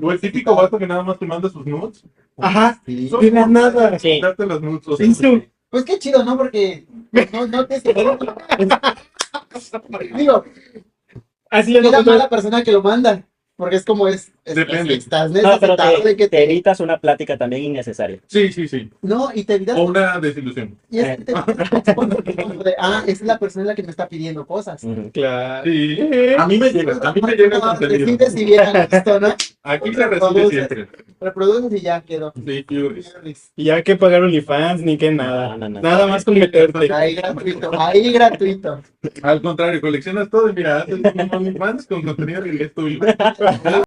O el típico vato que nada más te manda sus nudes. Ajá, Sí. de la nada. Sí. Darte las nudes. O sea, Eso. Pues qué chido, ¿no? Porque no te digo, Así ya no queda control- mala persona que lo manda. Porque es como Depende. estás No, pero necesitado de que te evitas una plática también innecesaria. sí, sí, sí. No, y te evitas. O una desilusión. Y es que te evitas como de, esa es la persona la que me está pidiendo cosas. Ujú. Claro. Sí. A mí me llega el No, contenido. decides si bien a gusto, ¿no? Aquí se recibe siempre. Reproduces y ya quedó. Sí, Furies. Y ya que pagar OnlyFans ni que nada. No. Nada más con meterte. Ahí gratuito, ahí gratuito. Al contrario, coleccionas todo y mira, haces un OnlyFans con contenido que es tuyo.